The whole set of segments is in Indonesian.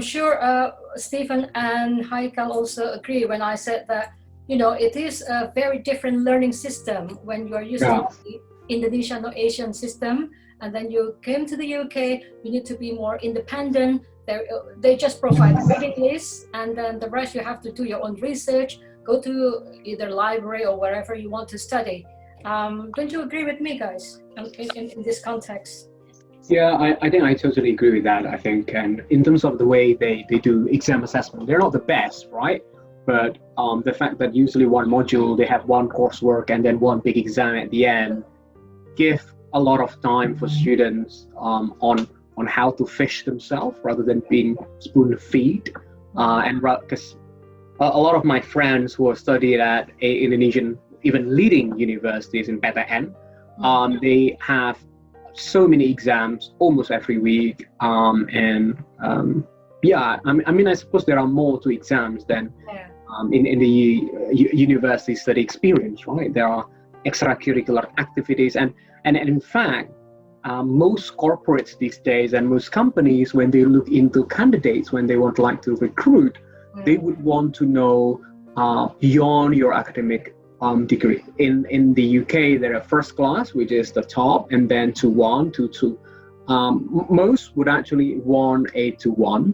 sure Stephen and Haikal also agree when I said that, it is a very different learning system when you are used to the Indonesian or Asian system, and then you came to the UK, you need to be more independent. They just provide reading lists, and then the rest you have to do your own research, go to either library or wherever you want to study. Don't you agree with me, guys, in this context? Yeah, I think I totally agree with that, I think. And in terms of the way they do exam assessment, they're not the best, right? But the fact that usually one module, they have one coursework and then one big exam at the end, give a lot of time for students on how to fish themselves rather than being spoon feed. And because a lot of my friends who have studied at Indonesian, even leading universities in PTN, they have so many exams almost every week, I suppose there are more to exams than in the university study experience, right? There are extracurricular activities, and in fact, most corporates these days and most companies, when they look into candidates, when they want to recruit, they would want to know beyond your academic degree. In the UK, there are first class, which is the top, and then 2-1, 2-2. Most would actually want a 2-1.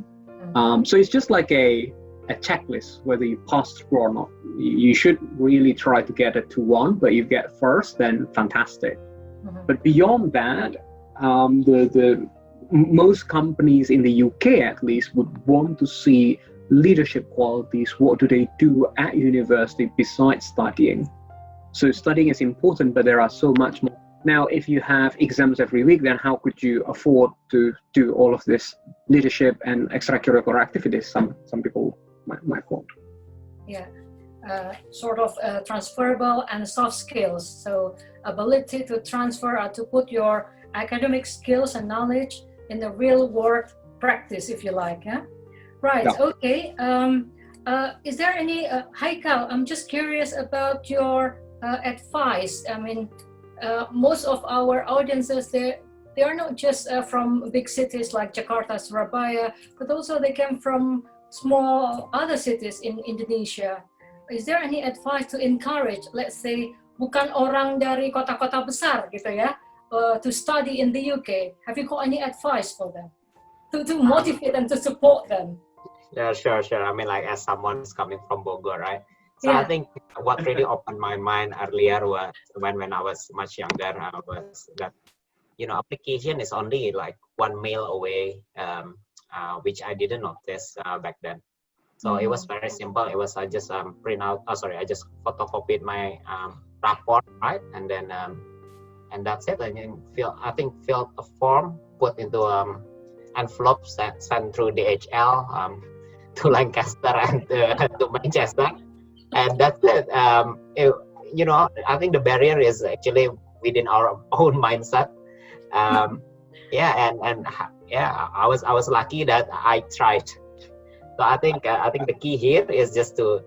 So it's just like a checklist, whether you pass through or not. You should really try to get a 2-1, but if you get first, then fantastic. But beyond that, the most companies in the UK at least would want to see leadership qualities. What do they do at university besides studying? So studying is important, but there are so much more. Now, if you have exams every week, then how could you afford to do all of this leadership and extracurricular activities? Some people might want. Yeah, sort of transferable and soft skills. So ability to transfer or to put your academic skills and knowledge in the real world practice, if you like. Yeah. Right. Yeah. Okay. Is there any Haikal? I'm just curious about your advice. I mean, most of our audiences, they are not just from big cities like Jakarta, Surabaya, but also they came from small other cities in Indonesia. Is there any advice to encourage, let's say, bukan orang dari kota-kota besar, gitu ya, to study in the UK? Have you got any advice for them to motivate them, to support them? Yeah, sure. I mean, like, as someone who's coming from Bogor, right? So I think what really opened my mind earlier was when I was much younger, was that, application is only like 1 mail away, which I didn't notice back then. So it was very simple. It was I just I just photocopied my report, right? And then and that's it. And then filled a form, put into envelope, sent through DHL to Lancaster and to Manchester, and that's it. I think the barrier is actually within our own mindset. I was lucky that I tried. So I think the key here is just to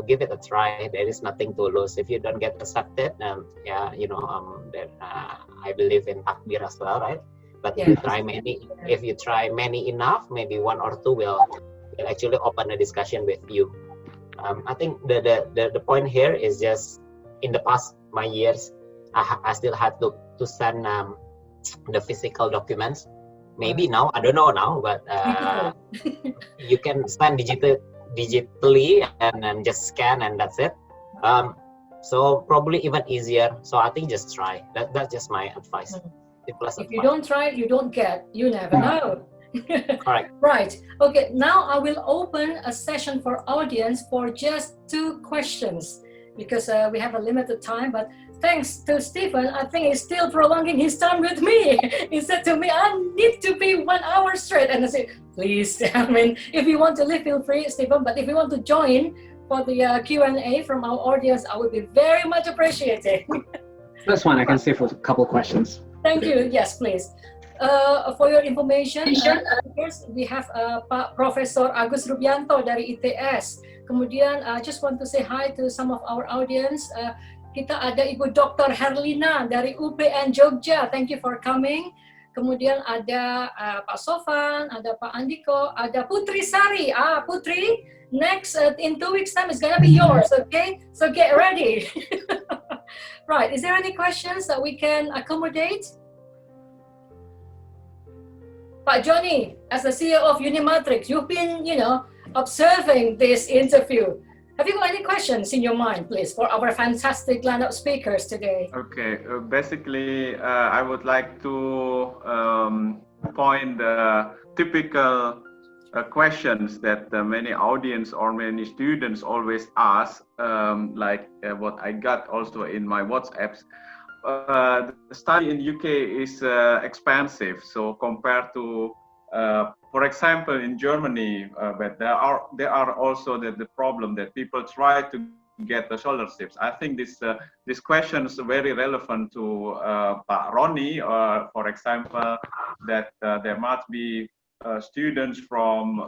give it a try. There is nothing to lose. If you don't get accepted, I believe in takdir as well, right? But if you try many enough, maybe 1 or 2 will actually open a discussion with you. I think the point here is just in the past my years, I still had to send the physical documents. Maybe now, I don't know now, but you can send digitally and then just scan and that's it. So probably even easier. So I think just try. That's just my advice. If you don't try, you don't get. You never know. Correct. Right. Okay. Now I will open a session for audience for just 2 questions because we have a limited time. But thanks to Stephen, I think he's still prolonging his time with me. He said to me, I need to be 1 hour straight. And I said, please, I mean, if you want to leave, feel free, Stephen. But if you want to join for the Q&A from our audience, I would be very much appreciated. That's fine. I can stay for a couple of questions. Thank you. Yes, please. For your information, first we have Pak Profesor Agus Rubianto dari ITS. Kemudian, I just want to say hi to some of our audience. Kita ada Ibu Dr. Herlina dari UPN Jogja. Thank you for coming. kemudian ada Pak Sofan, ada Pak Andiko, ada Putri Sari. Putri, next in 2 weeks time is gonna be yours, okay? So get ready. Right, is there any questions that we can accommodate? Pak Johnny, as the CEO of Unimatrix, you've been, observing this interview. Have you got any questions in your mind, please, for our fantastic lineup speakers today? Okay, basically, I would like to point the typical questions that many audience or many students always ask, like what I got also in my WhatsApps. The study in UK is expensive, so compared to, for example, in Germany, but there are also the problem that people try to get the scholarships. I think this question is very relevant to Pak Roni, for example, that there must be students from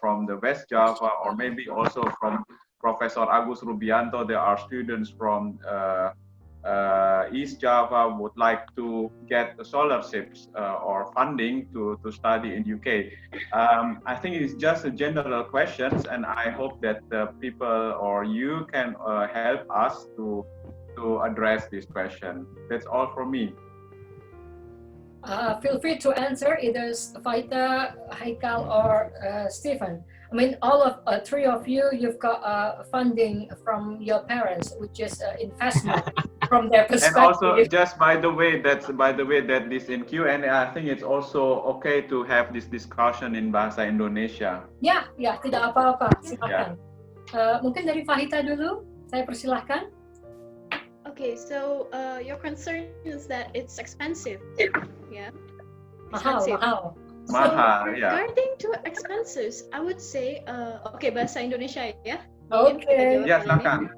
from the West Java, or maybe also from Professor Agus Rubianto. There are students from East Java would like to get the scholarships or funding to study in UK. I think it's just a general questions, and I hope that people or you can help us to address this question. That's all from me. Feel free to answer either Faita, Haikal, or Stephen. I mean, all of three of you, you've got funding from your parents, which is investment from their perspective. And also, just by the way that this in Q&A, I think it's also okay to have this discussion in bahasa Indonesia. Ya, tidak apa-apa. Silakan. Mungkin dari Fahita dulu, saya persilahkan. Okay, so your concern is that it's expensive. Yeah. Mahal. So regarding to expenses, I would say, okay, bahasa Indonesia ya. Okay. Ya, silakan.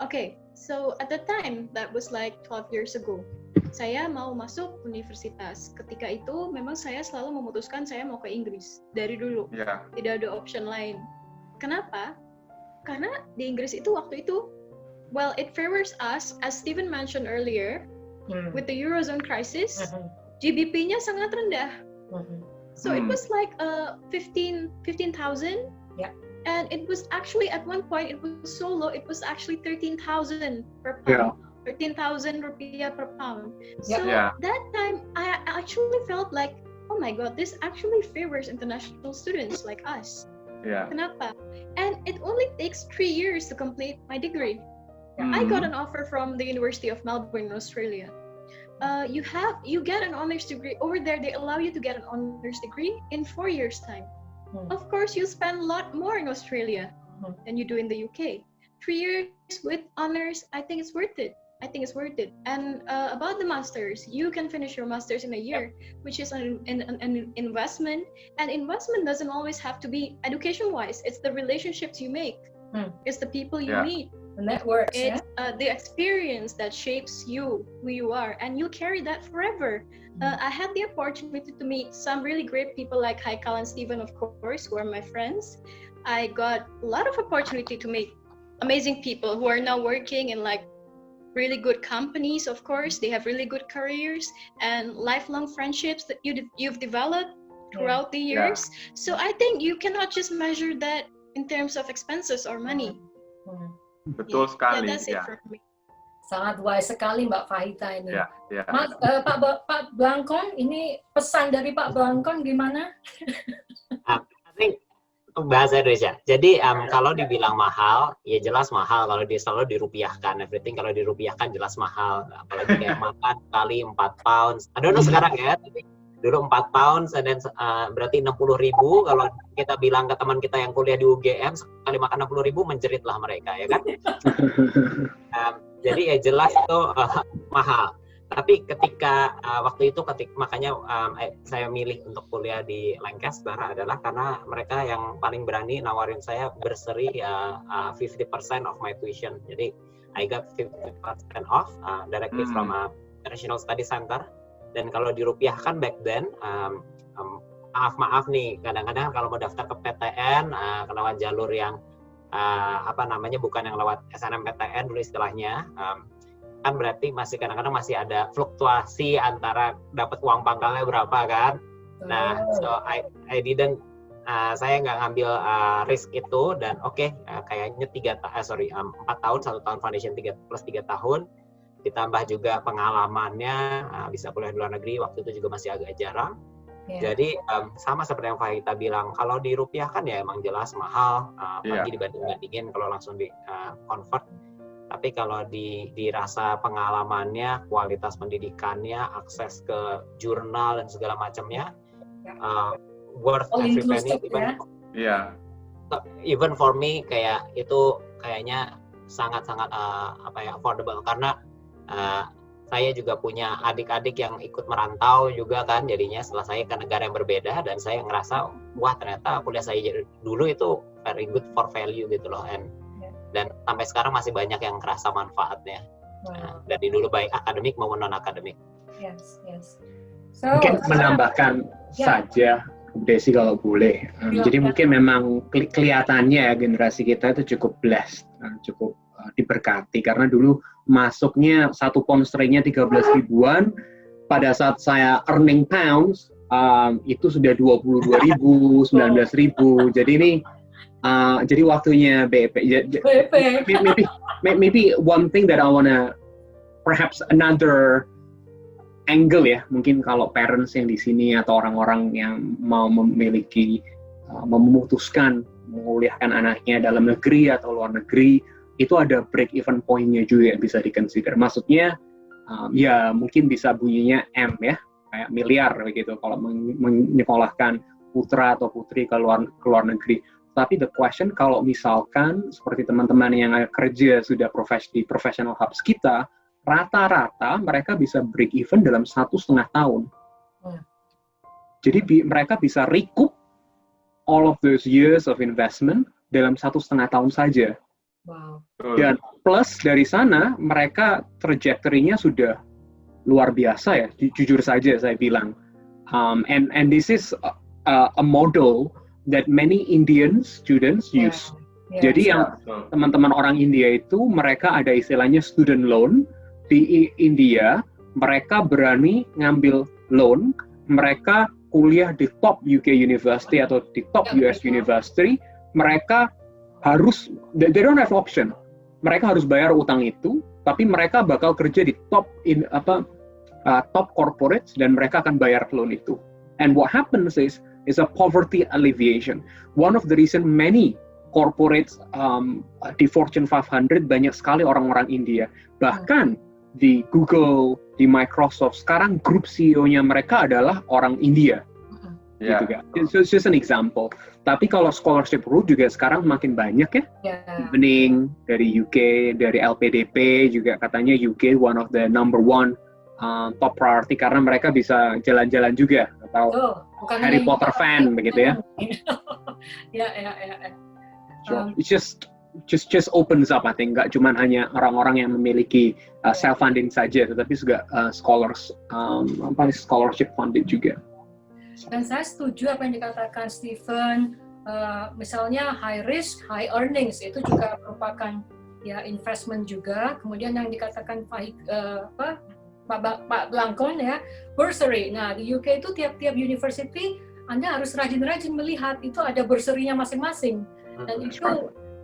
Okay, so at the time, that was like 12 years ago. Saya mau masuk universitas. Ketika itu, memang saya selalu memutuskan saya mau ke Inggris dari dulu. Yeah. Tidak ada option lain. Kenapa? Karena di Inggris itu waktu itu, well, it favors us, as Stephen mentioned earlier, with the Eurozone crisis, GDP-nya sangat rendah. So it was like 15,000. Yeah. And it was actually at one point it was so low. It was actually 13,000 per pound. Yeah. 13,000 rupiah per pound. Yeah. So that time I actually felt like, oh my God, this actually favors international students like us. Yeah. Kenapa? And it only takes 3 years to complete my degree. I got an offer from the University of Melbourne in Australia. You get an honors degree over there. They allow you to get an honors degree in 4 years' time. Of course, you spend a lot more in Australia than you do in the UK. 3 years with honors, I think it's worth it. And about the masters, you can finish your masters in a year, which is an investment. And investment doesn't always have to be education-wise. It's the relationships you make. It's the people you meet. The networks, it's the experience that shapes you, who you are, and you'll carry that forever. I had the opportunity to meet some really great people like Haikal and Stephen, of course, who are my friends. I got a lot of opportunity to meet amazing people who are now working in like really good companies. Of course, they have really good careers and lifelong friendships that you've developed throughout the years. So I think you cannot just measure that in terms of expenses or money. Betul sekali. That's it for me. Sangat wise sekali Mbak Fahita ini. Yeah. Mas, Pak Blangkon, ini pesan dari Pak Blangkon gimana? I think untuk bahasa Indonesia. Jadi kalau dibilang mahal, ya jelas mahal. Kalau dia selalu dirupiahkan, everything kalau dirupiahkan jelas mahal. Apalagi kayak makan kali 4 pounds. I don't know sekarang ya, tapi dulu 4 pounds, dan berarti 60.000. Kalau kita bilang ke teman kita yang kuliah di UGM, sekali makan 60.000 menjeritlah mereka, ya kan? Jadi ya jelas itu mahal. Tapi ketika waktu itu, makanya saya milih untuk kuliah di Lancaster adalah karena mereka yang paling berani nawarin saya berseri 50% of my tuition. Jadi I got 50% off directly from International Study Center. Dan kalau dirupiahkan back then, maaf nih, kadang-kadang kalau mau daftar ke PTN, lewat jalur yang bukan yang lewat SNMPTN dulu istilahnya, kan berarti masih kadang-kadang masih ada fluktuasi antara dapat uang pangkalnya berapa kan. Nah, so I didn't saya nggak ngambil risk itu, dan kayaknya 4 tahun, 1 tahun foundation 3 tahun, ditambah juga pengalamannya, bisa kuliah di luar negeri, waktu itu juga masih agak jarang. Jadi sama seperti yang Fahita bilang, kalau dirupiahkan ya emang jelas mahal, apalagi dibanding-bandingin kalau langsung di convert. Tapi kalau dirasa pengalamannya, kualitas pendidikannya, akses ke jurnal dan segala macamnya, worth every penny. Even for me, kayak itu kayaknya sangat-sangat affordable, karena saya juga punya adik-adik yang ikut merantau juga kan, jadinya setelah saya ke negara yang berbeda, dan saya ngerasa wah ternyata kuliah saya dulu itu very good for value gitu loh, dan sampai sekarang masih banyak yang kerasa manfaatnya. Dari dulu baik akademik maupun non akademik. So, mungkin menambahkan saja Desi kalau boleh. Jadi mungkin memang kelihatannya generasi kita itu cukup blessed, cukup diberkati, karena dulu masuknya 1 pound sterlingnya 13 ribuan, pada saat saya earning pounds itu sudah 22.000, 19.000. Jadi ini jadi waktunya BP. Maybe one thing that I wanna, perhaps another angle ya, mungkin kalau parents yang di sini atau orang-orang yang mau memutuskan menguliahkan anaknya dalam negeri atau luar negeri, itu ada break even point-nya juga yang bisa di-consider. Maksudnya ya mungkin bisa bunyinya M ya, kayak miliar begitu kalau menyekolahkan putra atau putri ke luar negeri. Tapi the question, kalau misalkan seperti teman-teman yang kerja sudah di professional hubs kita, rata-rata mereka bisa break even dalam 1,5 tahun. Jadi mereka bisa recoup all of those years of investment dalam 1,5 tahun saja. Wow. Dan plus dari sana mereka trajectory-nya sudah luar biasa ya, jujur saja saya bilang. And this is a model that many Indian students use. Jadi yang teman-teman orang India itu, mereka ada istilahnya student loan. Di India, mereka berani ngambil loan, mereka kuliah di top UK University atau di top US University, mereka harus, they don't have option. Mereka harus bayar utang itu, tapi mereka bakal kerja di top corporates, dan mereka akan bayar loan itu. And what happens is a poverty alleviation. One of the reason many corporates di Fortune 500 banyak sekali orang-orang India. Bahkan di Google, di Microsoft, sekarang grup CEO-nya mereka adalah orang India. Gitu kan. It's just an example. Tapi kalau scholarship route juga sekarang makin banyak ya. Evening dari UK, dari LPDP juga katanya UK one of the number one top priority, karena mereka bisa jalan-jalan juga, atau Harry Potter fan begitu ya. It's just opens up, I think. Nggak cuma hanya orang-orang yang memiliki self funding saja, tetapi juga scholarship funded juga. Dan saya setuju apa yang dikatakan Stephen, misalnya high risk, high earnings, itu juga merupakan ya investment juga. Kemudian yang dikatakan Pak Blangkon ya, bursary. Nah di UK itu tiap-tiap university Anda harus rajin-rajin melihat itu ada bursary-nya masing-masing,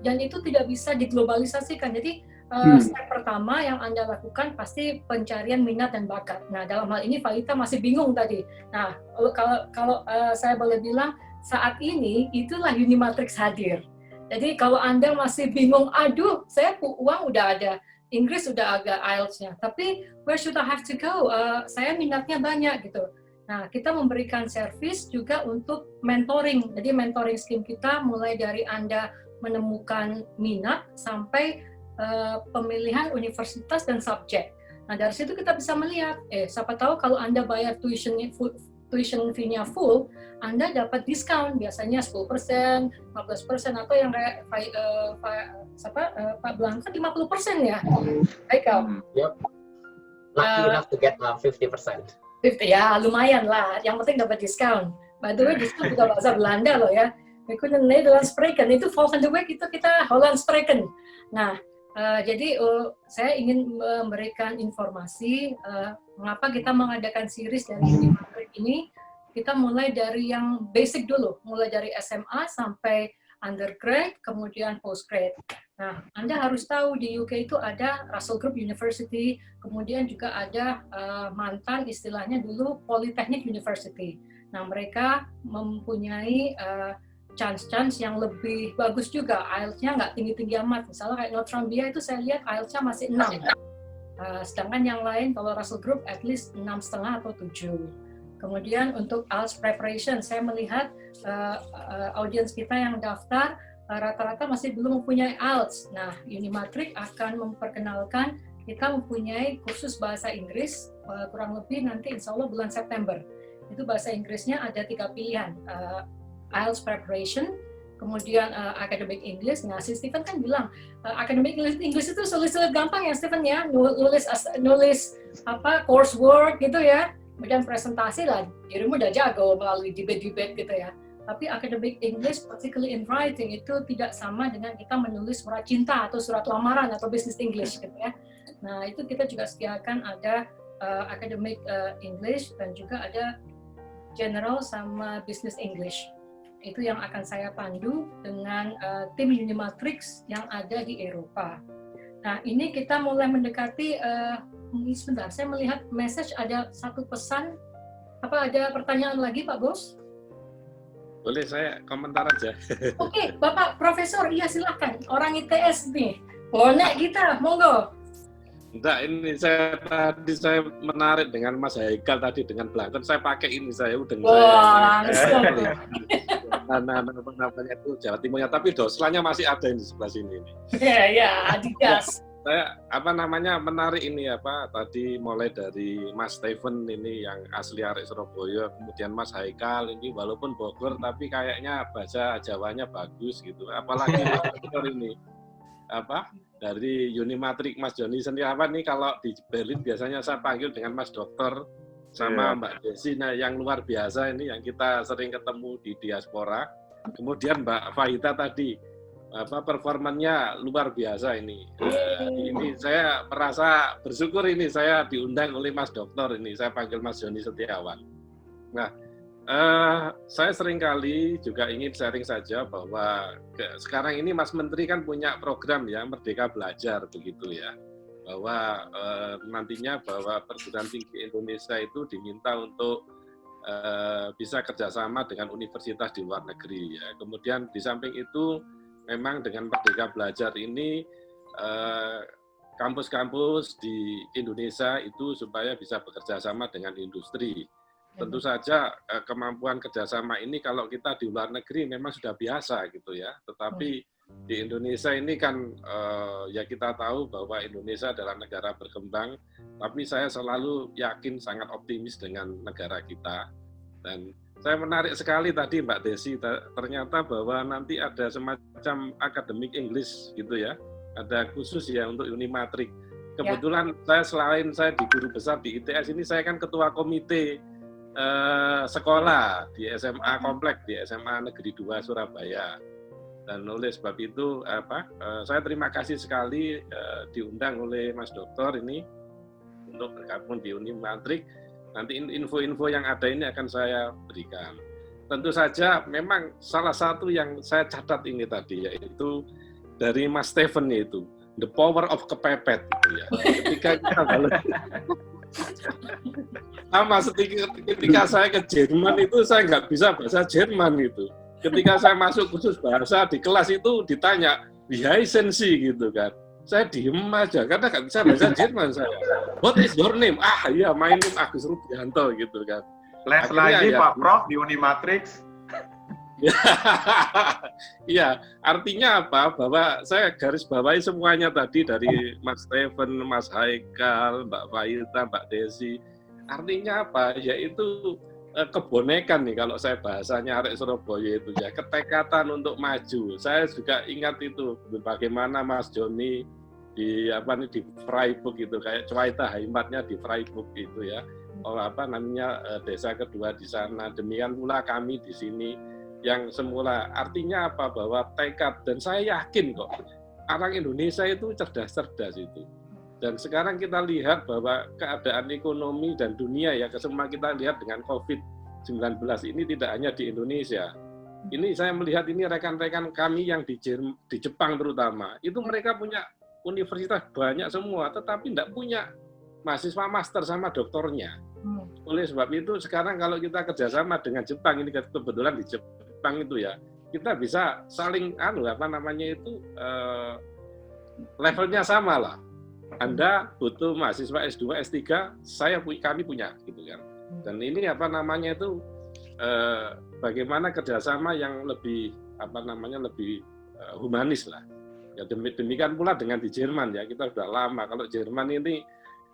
dan itu tidak bisa diglobalisasikan. Jadi step pertama yang Anda lakukan pasti pencarian minat dan bakat. Nah dalam hal ini Fahita masih bingung tadi. Nah kalau saya boleh bilang, saat ini itulah Unimatrix hadir. Jadi kalau Anda masih bingung, aduh saya uang udah ada, Inggris udah agak IELTS-nya, tapi where should I have to go? Saya minatnya banyak gitu. Nah, kita memberikan service juga untuk mentoring. Jadi mentoring scheme kita mulai dari Anda menemukan minat sampai pemilihan universitas dan subjek. Nah, dari situ kita bisa melihat, siapa tahu kalau Anda bayar tuition fee-nya full, Anda dapat diskon, biasanya 10%, 15%, atau yang kayak Pak Blanca 50% ya. Baik, Yep. Lucky enough to get 50%. 50 ya, lumayan lah. Yang penting dapat diskon. By the way, diskon juga bahasa Belanda loh ya. We kunnen Nederlands spreken. Itu volgende week itu kita Holland spreken. Nah, Jadi saya ingin memberikan informasi mengapa kita mengadakan series dari Unimatrix ini. Kita mulai dari yang basic dulu, mulai dari SMA sampai undergrad, kemudian postgrad. Nah, Anda harus tahu di UK itu ada Russell Group University, kemudian juga ada mantan istilahnya dulu Polytechnic University. Nah, mereka mempunyai chance yang lebih bagus juga. IELTS-nya nggak tinggi-tinggi amat. Misalnya kayak Northumbria itu saya lihat IELTS-nya masih 6. Sedangkan yang lain kalau Russell Group at least 6,5 atau 7. Kemudian untuk IELTS preparation, saya melihat audiens kita yang daftar rata-rata masih belum mempunyai IELTS. Nah, Unimatrix akan memperkenalkan kita mempunyai kursus bahasa Inggris kurang lebih nanti insya Allah bulan September. Itu bahasa Inggrisnya ada 3 pilihan, IELTS preparation, kemudian academic English. Nah, si Stephen kan bilang academic English itu sulit-sulit gampang ya Stephen ya, nulis coursework gitu ya. Kemudian presentasi lah, dirimu udah jago melalui debate-debate gitu ya. Tapi academic English, particularly in writing, itu tidak sama dengan kita menulis surat cinta atau surat lamaran atau business English gitu ya. Nah, itu kita juga sediakan ada academic English dan juga ada general sama business English. Itu yang akan saya pandu dengan tim Unimatrix yang ada di Eropa. Nah, ini kita mulai mendekati, sebentar, saya melihat message ada satu pesan. Apa ada pertanyaan lagi, Pak Bos? Boleh saya komentar aja. Oke, Bapak Profesor, iya silakan. Orang ITS nih, bonek kita, monggo. Enggak, ini saya menarik dengan Mas Haikal tadi dengan belangkon. Saya pakai ini, saya udeng langsung. Nah, namanya itu Jawa Timurnya, tapi doslanya masih ada di sebelah sini. Ya, Adidas. Saya menarik ini tadi mulai dari Mas Steven ini yang asli arek Surabaya, kemudian Mas Haikal ini walaupun Bogor tapi kayaknya bahasa Jawanya bagus gitu. Apalagi Mas Dokter ini dari Unimatrix Mas Joni sendiri nih kalau di Berlin biasanya saya panggil dengan Mas Dokter sama Mbak Desi, nah yang luar biasa ini yang kita sering ketemu di diaspora. Kemudian Mbak Fahita tadi performanya luar biasa ini. Ini saya merasa bersyukur ini saya diundang oleh Mas Dokter ini, saya panggil Mas Joni Setiawan. Nah, saya seringkali juga ingin sharing saja bahwa sekarang ini Mas Menteri kan punya program ya Merdeka Belajar begitu ya, bahwa nantinya bahwa perguruan tinggi Indonesia itu diminta untuk bisa kerjasama dengan universitas di luar negeri ya. Kemudian di samping itu memang dengan Merdeka Belajar ini kampus-kampus di Indonesia itu supaya bisa bekerja sama dengan industri. Tentu saja kemampuan kerjasama ini kalau kita di luar negeri memang sudah biasa gitu ya. Tetapi di Indonesia ini kan ya kita tahu bahwa Indonesia adalah negara berkembang. Tapi saya selalu yakin sangat optimis dengan negara kita. Dan saya menarik sekali tadi Mbak Desi, ternyata bahwa nanti ada semacam academic English gitu ya. Ada khusus ya untuk Unimatrix. Kebetulan selain saya di guru besar di ITS ini, saya kan ketua komite sekolah di SMA Komplek, di SMA Negeri 2 Surabaya. Dan oleh sebab itu saya terima kasih sekali diundang oleh Mas Dokter ini untuk bergabung di Unimatrix. Nanti info-info yang ada ini akan saya berikan. Tentu saja memang salah satu yang saya catat ini tadi yaitu dari Mas Steven itu, the power of kepepet gitu ya. Ketika kita sama ketika saya ke Jerman itu saya nggak bisa bahasa Jerman gitu. Ketika saya masuk khusus bahasa di kelas itu ditanya, wie heißen Sie gitu kan. Saya diem aja karena nggak bisa bahasa Jerman saya. What is your name? Iya, my name Agus Rudianto gitu kan. Les lagi ya, Pak Prof di Unimatrix. Iya, artinya apa? Bahwa saya garis bawahi semuanya tadi dari Mas Steven, Mas Haikal, Mbak Fahita, Mbak Desi. Artinya apa? Yaitu kebonekan nih kalau saya bahasanya arek Surabaya itu ya, ketekatan untuk maju. Saya juga ingat itu bagaimana Mas Joni di di Freiburg itu kayak Cuaita Heimatnya di Freiburg itu ya. Desa kedua di sana. Demikian pula kami di sini yang semula artinya apa bahwa tekad dan saya yakin kok orang Indonesia itu cerdas-cerdas itu. Dan sekarang kita lihat bahwa keadaan ekonomi dan dunia ya, semua kita lihat dengan COVID-19 ini tidak hanya di Indonesia. Ini saya melihat ini rekan-rekan kami yang di Jepang terutama, itu mereka punya universitas banyak semua, tetapi tidak punya mahasiswa master sama doktornya. Oleh sebab itu sekarang kalau kita kerjasama dengan Jepang, ini kebetulan di Jepang itu ya, kita bisa saling levelnya sama lah. Anda butuh mahasiswa S2, S3, kami punya gitu kan. Dan ini bagaimana kerjasama yang lebih lebih humanis lah. Ya demikian pula dengan di Jerman ya, kita sudah lama. Kalau Jerman ini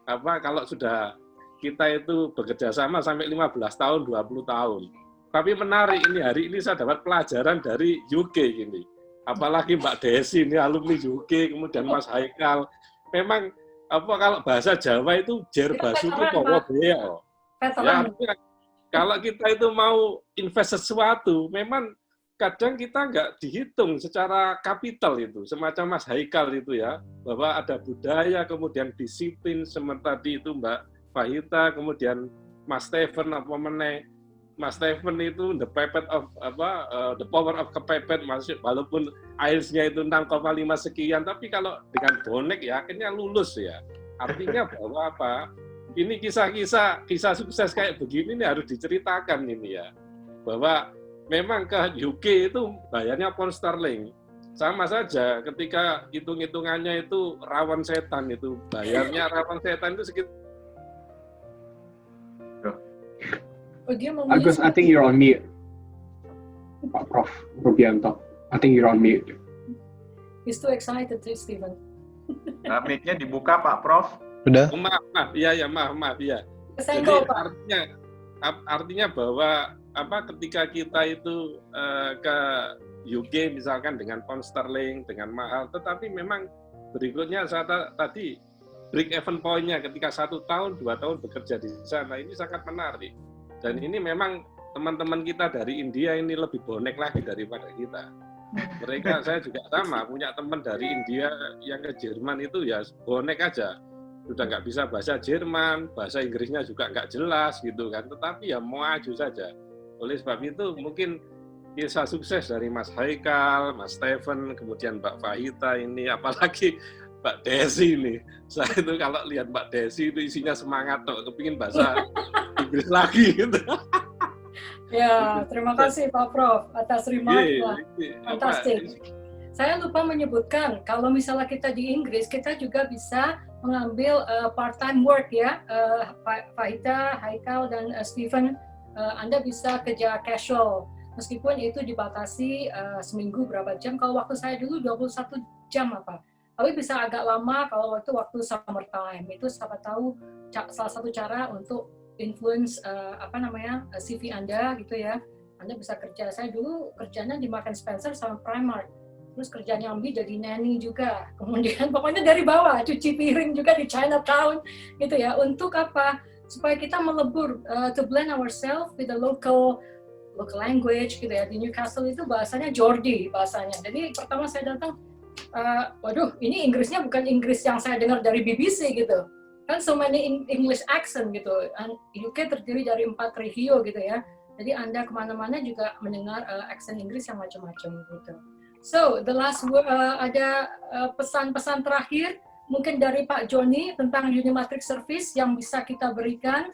kalau sudah kita itu bekerja sama sampai 15 tahun, 20 tahun. Tapi menarik ini, hari ini saya dapat pelajaran dari UK ini. Apalagi Mbak Desi ini alumni UK, kemudian Mas Haikal. Memang kalau bahasa Jawa itu jer basuku powo beo. Ya, kalau kita itu mau invest sesuatu, memang kadang kita nggak dihitung secara kapital itu, semacam Mas Haikal itu ya, bahwa ada budaya, kemudian disiplin, seperti tadi itu Mbak Fahita, kemudian Mas Steven Mas Steven itu the power of kepepet, walaupun IELTS-nya itu 6,5 sekian, tapi kalau dengan bonek ya akhirnya lulus ya. Artinya bahwa ini kisah sukses kayak begini ini harus diceritakan ini ya. Bahwa memang ke UK itu bayarnya pound sterling. Sama saja ketika hitung-hitungannya itu rawan setan itu, bayarnya rawan setan itu sekitar. Agus, I think you're on mute. Pak Prof. Rubianto, I think you're on mute. He's too excited too, Stephen. Mic-nya dibuka Pak Prof. Udah? Maaf ya. Jadi artinya bahwa ketika kita itu ke UK misalkan dengan pound sterling dengan mahal, tetapi memang berikutnya tadi break even point-nya ketika 1 tahun 2 tahun bekerja di sana ini sangat menarik. Dan ini memang teman-teman kita dari India ini lebih bonek lagi daripada kita. Mereka, saya juga sama, punya teman dari India yang ke Jerman itu ya bonek aja. Sudah nggak bisa bahasa Jerman, bahasa Inggrisnya juga nggak jelas gitu kan. Tetapi ya mau maju saja. Oleh sebab itu mungkin kisah sukses dari Mas Haikal, Mas Steven, kemudian Mbak Fahita ini, apalagi Mbak Desi ini. Saya itu kalau lihat Mbak Desi itu isinya semangat tuh, kepingin bahasa Inggris lagi gitu. Ya, terima kasih Pak Prof atas remark-nya. Fantastik. Saya lupa menyebutkan kalau misalnya kita di Inggris, kita juga bisa mengambil part-time work ya. Fahita, Haikal dan Steven, Anda bisa kerja casual. Meskipun itu dibatasi seminggu berapa jam. Kalau waktu saya dulu 21 jam tapi bisa agak lama kalau waktu summertime. Itu siapa tahu salah satu cara untuk influence CV Anda gitu ya. Anda bisa kerja. Saya dulu kerjanya di Marks and Spencer sama Primark. Terus kerjanya Ambi jadi nanny juga. Kemudian pokoknya dari bawah, cuci piring juga di Chinatown gitu ya. Untuk apa? Supaya kita melebur, to blend ourselves with the local language gitu ya. Di Newcastle itu bahasanya Geordie bahasanya. Jadi pertama saya datang, waduh, ini Inggrisnya bukan Inggris yang saya dengar dari BBC gitu. Kan so many English accent gitu. UK terdiri dari 4 regio gitu ya. Jadi Anda kemana-mana juga mendengar accent Inggris yang macam-macam gitu. So, the last ada pesan-pesan terakhir mungkin dari Pak Joni tentang Unimatrix Service yang bisa kita berikan.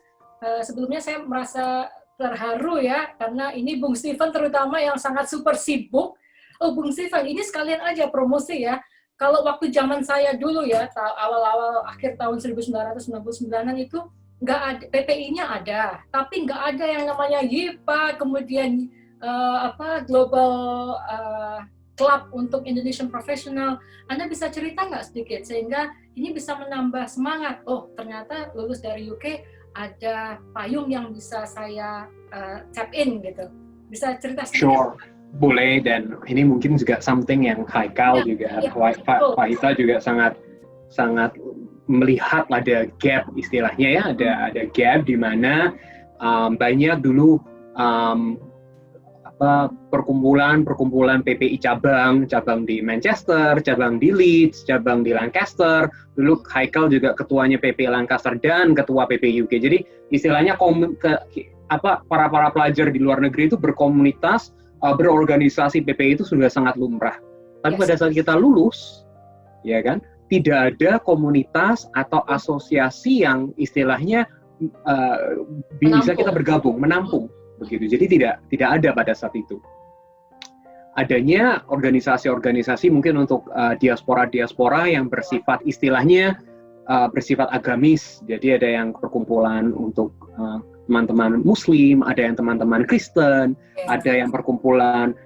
Sebelumnya saya merasa terharu ya, karena ini Bung Steven terutama yang sangat super sibuk. Oh, Bung Steven, ini sekalian aja promosi ya. Kalau waktu zaman saya dulu ya, awal-awal akhir tahun 1999 itu nggak ada, PPI-nya ada, tapi nggak ada yang namanya YIPA, kemudian Global Club untuk Indonesian Professional. Anda bisa cerita nggak sedikit sehingga ini bisa menambah semangat. Oh, ternyata lulus dari UK ada payung yang bisa saya tap in gitu. Bisa cerita sedikit? Sure, boleh. Dan ini mungkin juga something yang Haikal juga, Fahita juga sangat melihat ada gap istilahnya ya. Ada gap di mana banyak dulu perkumpulan PPI cabang di Manchester, cabang di Leeds, cabang di Lancaster. Dulu Haikal juga ketuanya PPI Lancaster dan ketua PPI UK. Jadi istilahnya para pelajar di luar negeri itu berkomunitas, berorganisasi PPI itu sudah sangat lumrah. Tapi pada saat kita lulus, ya kan, tidak ada komunitas atau asosiasi yang istilahnya bisa kita bergabung, menampung. Begitu. Jadi tidak ada pada saat itu. Adanya organisasi-organisasi mungkin untuk diaspora yang bersifat istilahnya bersifat agamis. Jadi ada yang perkumpulan untuk teman-teman Muslim, ada yang teman-teman Kristen, ada yang perkumpulan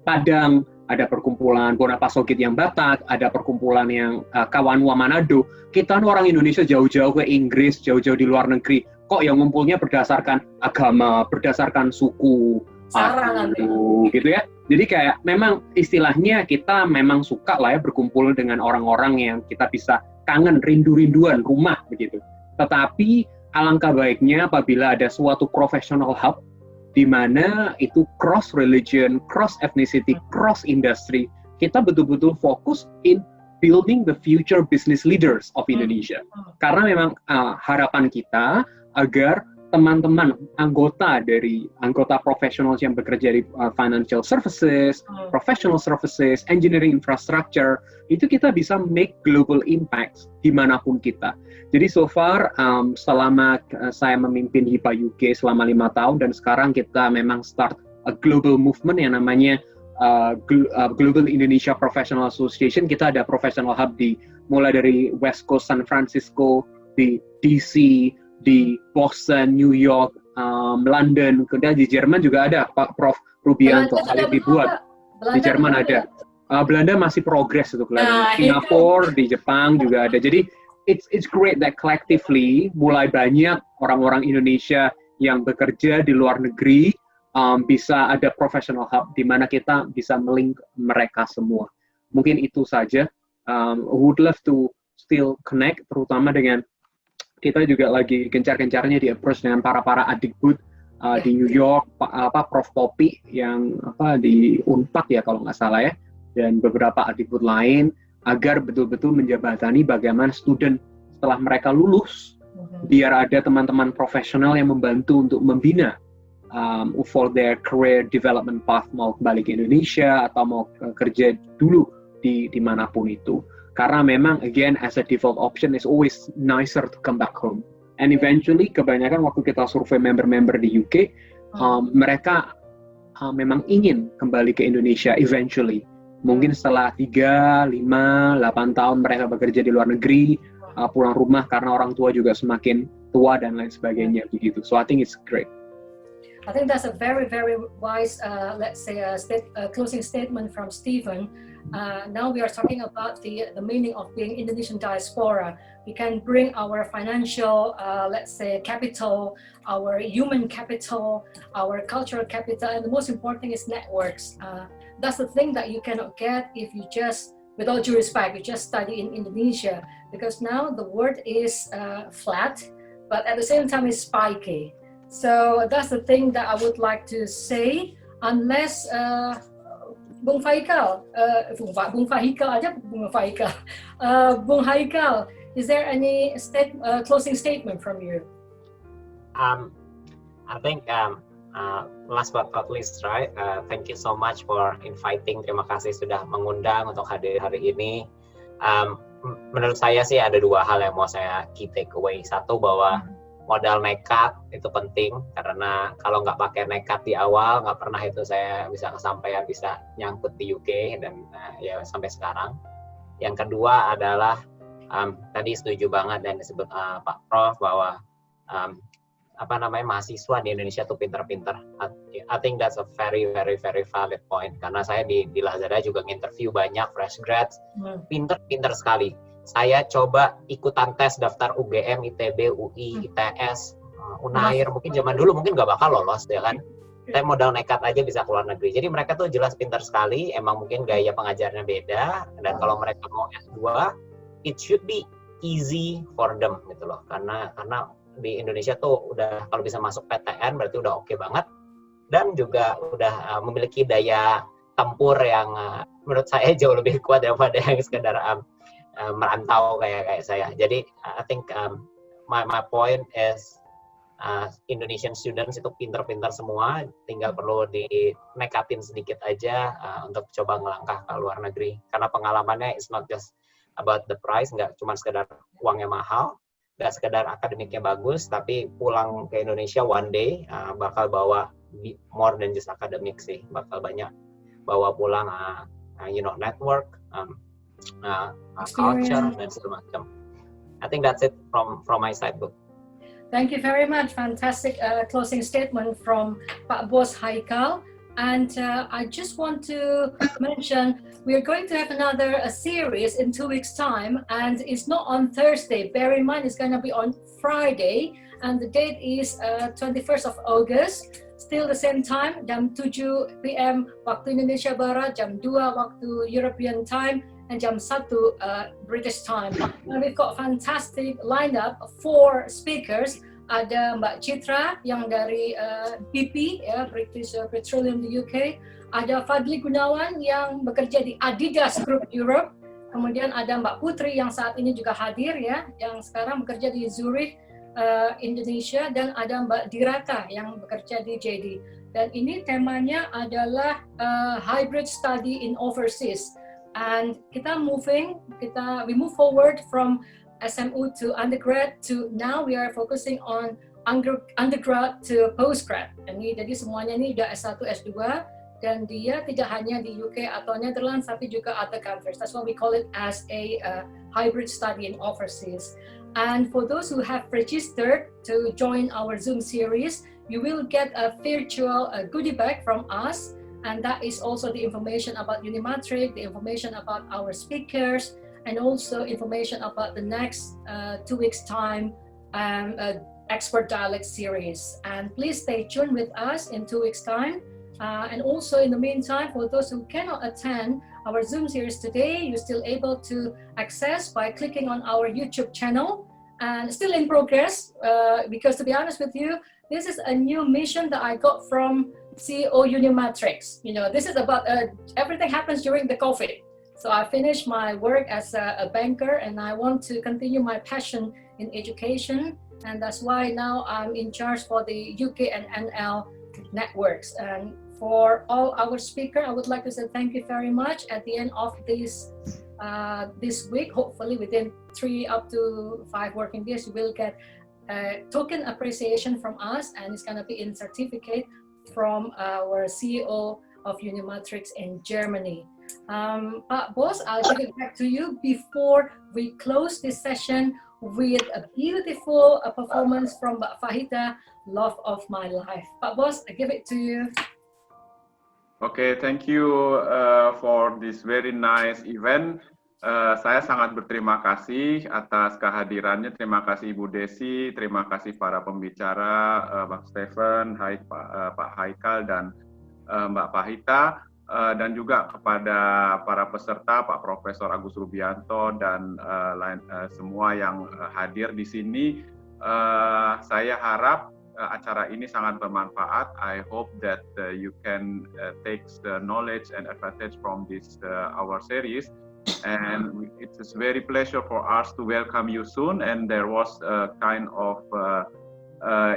Padang, ada perkumpulan Bonapasogit yang Batak, ada perkumpulan yang Kawanwa Manado. Kita orang Indonesia jauh-jauh ke Inggris, jauh-jauh di luar negeri. Kok yang ngumpulnya berdasarkan agama, berdasarkan suku, gitu ya. Jadi kayak memang istilahnya kita memang suka lah ya berkumpul dengan orang-orang yang kita bisa kangen, rindu-rinduan rumah begitu. Tetapi alangkah baiknya apabila ada suatu professional hub di mana itu cross religion, cross ethnicity, cross industry, kita betul-betul fokus in building the future business leaders of Indonesia. Karena memang harapan kita agar teman-teman anggota profesional yang bekerja di financial services, professional services, engineering infrastructure, itu kita bisa make global impact dimanapun kita. Jadi so far selama saya memimpin HIPA UK selama 5 tahun dan sekarang kita memang start a global movement yang namanya Global Indonesia Professional Association. Kita ada professional hub mulai dari West Coast San Francisco, di DC, di Boston, New York, London, kemudian di Jerman juga ada Pak Prof. Rubianto kali dibuat. Di Jerman ada. Belanda masih progres itu kelihatan. Singapura, di Jepang juga ada. Jadi it's great that collectively mulai banyak orang-orang Indonesia yang bekerja di luar negeri bisa ada professional hub di mana kita bisa melink mereka semua. Mungkin itu saja. Would love to still connect, terutama dengan kita juga lagi gencar-gencarnya di approach dengan para adikbud di New York, Prof. Popi yang di Unpad ya kalau nggak salah ya, dan beberapa adikbud lain agar betul-betul menjabatani bagaimana student setelah mereka lulus, biar ada teman-teman profesional yang membantu untuk membina for their career development path, mau kembali ke Indonesia atau mau kerja dulu di manapun itu. Karena memang, again, as a default option, is always nicer to come back home. And eventually, kebanyakan waktu kita survei member-member di UK, mereka memang ingin kembali ke Indonesia eventually. Mungkin setelah 3, 5, 8 tahun mereka bekerja di luar negeri, pulang rumah karena orang tua juga semakin tua dan lain sebagainya begitu. So I think it's great. I think that's a very, very wise, let's say, closing statement from Stephen. Now we are talking about the meaning of being Indonesian diaspora. We can bring our financial, let's say, capital, our human capital, our cultural capital, and the most important thing is networks. That's the thing that you cannot get if you just, with all due respect, you just study in Indonesia, because now the word is flat, but at the same time it's spiky. So that's the thing that I would like to say, unless Bung Faikal, Bung Haikal, is there any closing statement from you? I think last but not least, right? Thank you so much for inviting. Terima kasih sudah mengundang untuk hadir hari ini. Menurut saya sih ada 2 hal yang mau saya key takeaway. Satu, bahwa modal nekat itu penting, karena kalau nggak pakai nekat di awal, nggak pernah itu saya bisa kesampaian, bisa nyangkut di UK dan ya sampai sekarang. Yang kedua adalah tadi setuju banget dan disebut Pak Prof bahwa mahasiswa di Indonesia tuh pinter-pinter. I think that's a very, very, very valid point, karena saya di Lazada juga nginterview banyak fresh grads, pinter-pinter sekali. Saya coba ikutan tes daftar UGM, ITB, UI, ITS, Unair, mungkin zaman dulu mungkin nggak bakal lolos ya kan. Saya modal nekat aja bisa keluar negeri. Jadi mereka tuh jelas pintar sekali, emang mungkin gaya pengajarnya beda, dan kalau mereka mau S2, it should be easy for them gitu loh. Karena di Indonesia tuh udah kalau bisa masuk PTN berarti udah oke banget. dan juga udah memiliki daya tempur yang menurut saya jauh lebih kuat daripada yang sekedar merantau kayak saya. Jadi I think my point is Indonesian students itu pintar-pintar semua, tinggal perlu dinekatin sedikit aja untuk coba ngelangkah ke luar negeri. Karena pengalamannya it's not just about the price, nggak cuma sekedar uangnya mahal, nggak sekedar akademiknya bagus, tapi pulang ke Indonesia one day bakal bawa more than just akademik sih, bakal banyak bawa pulang network, culture dan segala macam. I think that's it from my side, Bu. Thank you very much. Fantastic closing statement from Pak Bos Haikal. And I just want to mention we are going to have another series in 2 weeks' time, and it's not on Thursday. Bear in mind, it's going to be on Friday, and the date is 21st of August. Still the same time, jam 7 PM waktu Indonesia Barat, jam 2 waktu European time, and jam 1 British time. And we've got fantastic lineup of 4 speakers. Ada Mbak Citra yang dari BP, ya, British Petroleum di UK. Ada Fadli Gunawan yang bekerja di Adidas Group Europe. Kemudian ada Mbak Putri yang saat ini juga hadir, ya, yang sekarang bekerja di Zurich, Indonesia. Dan ada Mbak Dirata yang bekerja di JD. Dan ini temanya adalah hybrid study in overseas. And we move forward from SMU to undergrad to now we are focusing on undergrad to postgrad. Jadi semuanya ini udah S1, S2, dan dia tidak hanya di UK atau Netherlands tapi juga other countries. That's why we call it as a hybrid study in overseas. And for those who have registered to join our Zoom series, you will get a virtual goodie bag from us. And that is also the information about Unimatrix, the information about our speakers, and also information about the next 2 weeks' time expert dialect series. And please stay tuned with us in 2 weeks' time. And also in the meantime, for those who cannot attend our Zoom series today, you're still able to access by clicking on our YouTube channel. And still in progress, because to be honest with you, this is a new mission that I got from CEO Unimatrix. This is about everything happens during the COVID. So I finished my work as a banker, and I want to continue my passion in education, and that's why now I'm in charge for the UK and NL networks. And for all our speakers, I would like to say thank you very much. At the end of this week, hopefully within 3 up to 5 working days, you will get a token appreciation from us, and it's going to be in certificate from our CEO of Unimatrix in Germany. Pak Bos, I'll give it back to you before we close this session with a beautiful performance from Mbak Fahita, Love of My Life. Pak Bos, I give it to you. Okay, thank you for this very nice event. Saya sangat berterima kasih atas kehadirannya. Terima kasih Ibu Desi, terima kasih para pembicara, Pak Stephen, Pak Haikal, dan Mbak Fahita. Dan juga kepada para peserta, Pak Profesor Agus Rubianto dan semua yang hadir di sini. Saya harap acara ini sangat bermanfaat. I hope that you can take the knowledge and advantage from this our series. And it's a very pleasure for us to welcome you soon. And there was a kind of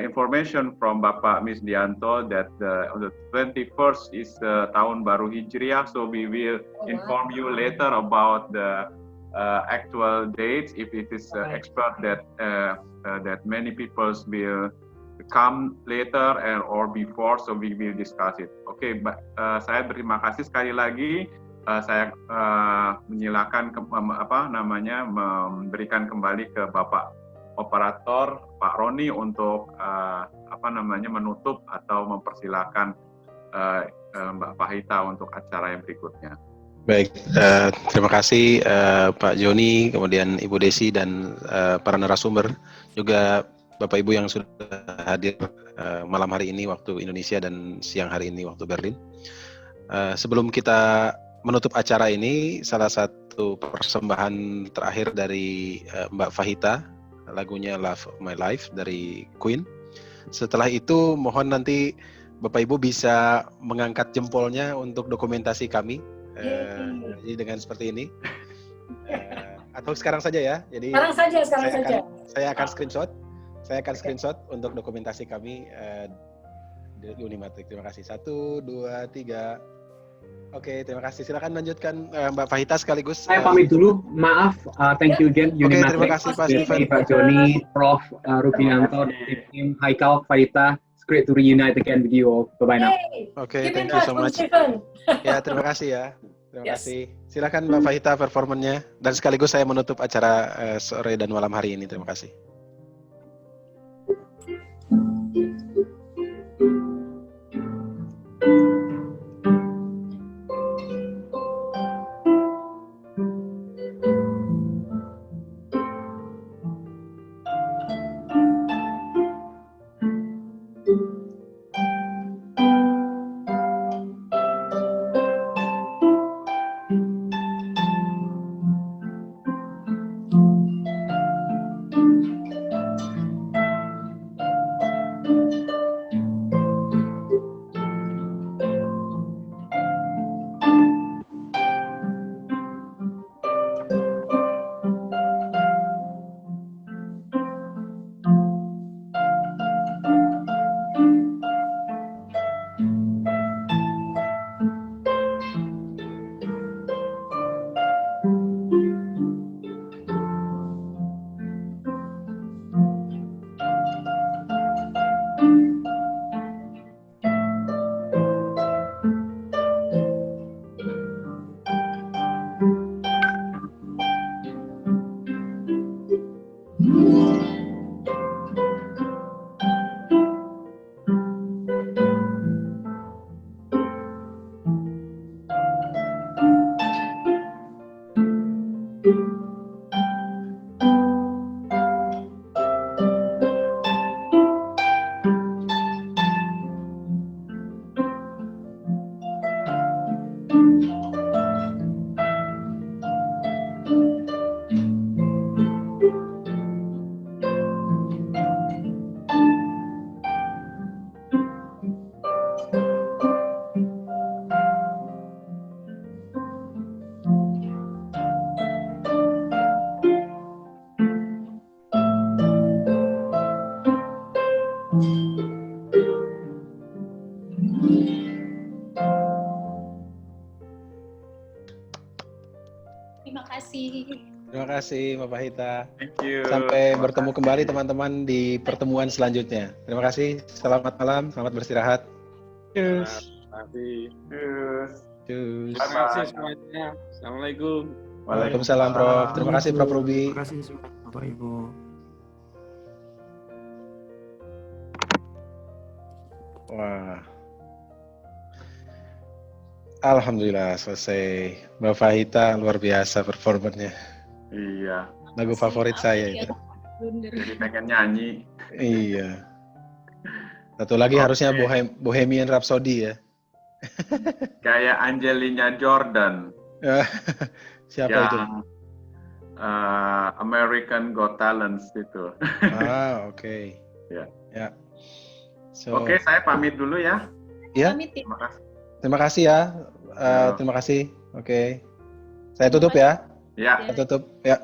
information from Bapak Misdianto that on the 21st is tahun baru Hijriah, so we will inform you later about the actual dates, if it is expert that many people will come later or before, so we will discuss it. Okay, saya berterima kasih sekali lagi. Saya menyilakan memberikan kembali ke Bapak Operator Pak Roni untuk menutup atau mempersilahkan Mbak Fahita untuk acara yang berikutnya. Baik, terima kasih Pak Joni, kemudian Ibu Desi dan para narasumber, juga Bapak Ibu yang sudah hadir malam hari ini waktu Indonesia dan siang hari ini waktu Berlin. Sebelum kita menutup acara ini, salah satu persembahan terakhir dari Mbak Fahita, lagunya Love of My Life dari Queen. Setelah itu mohon nanti Bapak Ibu bisa mengangkat jempolnya untuk dokumentasi kami. Jadi dengan seperti ini. Atau sekarang saja ya. Jadi sekarang saja. Saya akan screenshot untuk dokumentasi kami di Unimatrix. Terima kasih. 1, 2, 3. Oke, terima kasih. Silakan lanjutkan Mbak Fahita sekaligus. Saya pamit dulu. Maaf. Thank you again. Oke, Unimatrix. terima kasih Pak Steven. Pak Joni, Prof. Rubianto, tim Haikal, Fahita. It's great to reunite again with you all. Bye-bye now. Oke, thank you so much. Ya, terima kasih ya. Terima kasih. Silakan Mbak Fahita performannya. Dan sekaligus saya menutup acara sore dan malam hari ini. Terima kasih. Terima kasih Mbak Fahita. Thank you. Sampai bertemu kembali teman-teman di pertemuan selanjutnya. Terima kasih. Selamat malam, selamat beristirahat. Cheers. Terima kasih. Cheers. Cheers. Terima kasih semuanya. Assalamualaikum. Waalaikumsalam Prof. Terima kasih Prof Ruby. Terima kasih semua Bapak Ibu. Wah. Alhamdulillah selesai. Mbak Fahita luar biasa performanya. Iya. Lagu favorit saya itu. Jadi pengen nyanyi. Iya. Satu lagi harusnya Bohemian Rhapsody ya. Kayak Angelina Jordan. Siapa yang, itu? American Got Talent itu. Oke. Ya. Ya. So, Oke, saya pamit dulu ya. Ya. Terima kasih. Terima kasih ya. Terima kasih. Oke. Saya tutup ya. Ya. Saya tutup. Ya.